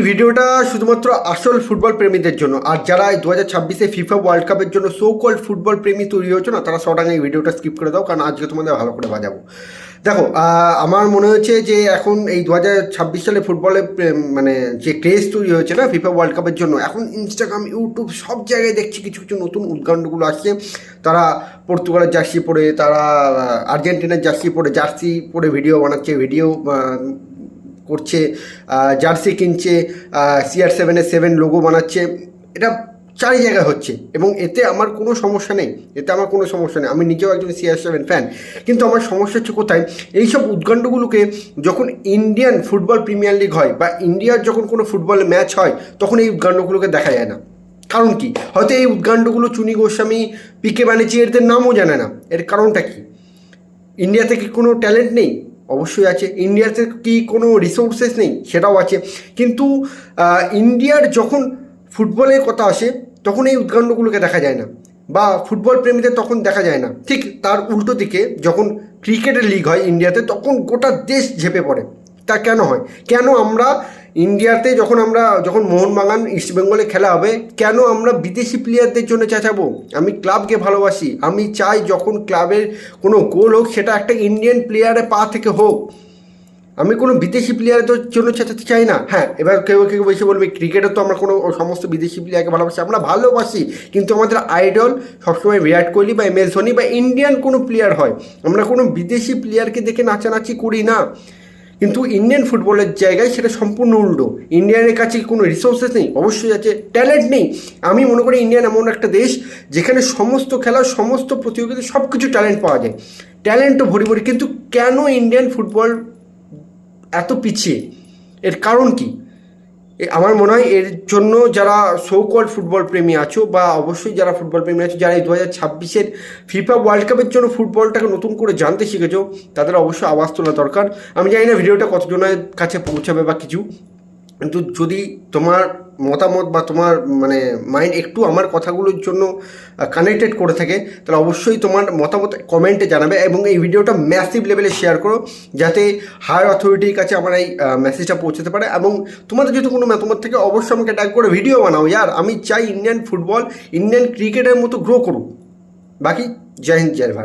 ভিডিওটা শুধুমাত্র আসল ফুটবল প্রেমীদের জন্য। আর যারা 2026 ফিফা ওয়ার্ল্ড কাপের জন্য সো কল্ড ফুটবল প্রেমী তৈরি হচ্ছে না, তারা শর্ট এই ভিডিওটা স্কিপ করে দাও, কারণ আজকে তোমাদের ভালো করে বাজাবো। দেখো, আমার মনে হচ্ছে যে এখন এই 2026 সালে ফুটবলে মানে যে ক্রেজ তৈরি হয়েছে না ফিফা ওয়ার্ল্ড কাপের জন্য, এখন ইনস্টাগ্রাম, ইউটিউব সব জায়গায় দেখছি কিছু কিছু নতুন উদ্গান্ডগুলো আসছে। তারা পর্তুগালের জার্সি পরে, তারা আর্জেন্টিনার জার্সি পরে ভিডিও বানাচ্ছে, ভিডিও করছে, জার্সি কিনছে, CR7 লোগো বানাচ্ছে। এটা চারি জায়গায় হচ্ছে এবং এতে আমার কোনো সমস্যা নেই, আমি নিজেও একজন CR7 ফ্যান। কিন্তু আমার সমস্যা হচ্ছে কোথায়, এইসব উদ্গান্ডগুলোকে যখন ইন্ডিয়ান ফুটবল প্রিমিয়ার লিগ হয় বা ইন্ডিয়ার যখন কোনো ফুটবল ম্যাচ হয়, তখন এই উদ্গান্ডগুলোকে দেখা যায় না। কারণ কি? হয়তো এই উদ্গান্ডগুলো চুনি গোস্বামী, PK ব্যানার্জি এদের নামও জানে না। এর কারণটা কি? ইন্ডিয়াতে কি কোনো ট্যালেন্ট নেই? অবশ্যই আছে। ইন্ডিয়াতে কি কোনো রিসোর্সেস নেই? সেটাও আছে। কিন্তু ইন্ডিয়ার যখন ফুটবলের কথা আসে, তখন এই উদ্গান্ডগুলোকে দেখা যায় না বা ফুটবল প্রেমীদের তখন দেখা যায় না। ঠিক তার উল্টো দিকে যখন ক্রিকেটের লিগ হয় ইন্ডিয়াতে, তখন গোটা দেশ ঝেঁপে পড়ে। তা কেন হয়? কেন আমরা ইন্ডিয়াতে যখন মোহনবাগান ইস্টবেঙ্গলে খেলা হবে, কেন আমরা বিদেশি প্লেয়ারদের জন্য চেঁচাবো? আমি ক্লাবকে ভালোবাসি, আমি চাই যখন ক্লাবের কোনো গোল হোক সেটা একটা ইন্ডিয়ান প্লেয়ারের পা থেকে হোক। আমি কোনো বিদেশি প্লেয়ারের জন্য চেঁচাতে চাই না। হ্যাঁ, এবার কেউ কেউ বেশি বলবে ক্রিকেটে তো আমরা কোনো সমস্ত বিদেশি প্লেয়ারকে ভালোবাসি, আমরা ভালোবাসি, কিন্তু আমাদের আইডল সবসময় বিরাট কোহলি বা MS ধোনি বা ইন্ডিয়ান কোনো প্লেয়ার হয়। আমরা কোনো বিদেশি প্লেয়ারকে দেখে নাচানাচি করি না। কিন্তু ইন্ডিয়ান ফুটবলের জায়গায় সেটা সম্পূর্ণ উল্টো। ইন্ডিয়ানের কাছে কোনো রিসোর্সেস নেই? অবশ্যই আছে। ট্যালেন্ট নেই? আমি মনে করি ইন্ডিয়ান এমন একটা দেশ যেখানে সমস্ত খেলা, সমস্ত প্রতিযোগিতা, সব কিছু ট্যালেন্ট পাওয়া যায়, ট্যালেন্টও ভরি ভরি। কিন্তু কেন ইন্ডিয়ান ফুটবল এত পিছিয়ে? এর কারণ কি? আমার মনে হয় এর জন্য যারা সো কল্ড ফুটবল প্রেমী আছো, বা অবশ্যই যারা ফুটবল প্রেমী আছো, যারা এই 2026 ফিফা ওয়ার্ল্ড কাপের জন্য ফুটবলটাকে নতুন করে জানতে শিখেছো, তাদের অবশ্যই আওয়াজ তোলা দরকার। আমি জানি না ভিডিওটা কতজনের কাছে পৌঁছাবে বা কিছু, কিন্তু যদি তোমার মতামত বা তোমার মাইন্ড একটু আমার কথাগুলোর জন্য কানেক্টেড করে থাকে, তাহলে অবশ্যই তোমার মতামত কমেন্টে জানাবে এবং এই ভিডিওটা ম্যাসিভ লেভেলে শেয়ার করো, যাতে হায়ার অথরিটির কাছে আমার এই মেসেজটা পৌঁছাতে পারে। এবং তোমাদের যদি কোনো মতামত থেকে অবশ্যই আমাকে ট্যাগ করে ভিডিও বানাও। আমি চাই ইন্ডিয়ান ফুটবল, ইন্ডিয়ান ক্রিকেটের মতো গ্রো করুক। বাকি জয় হিন্দ, জয় ভারত।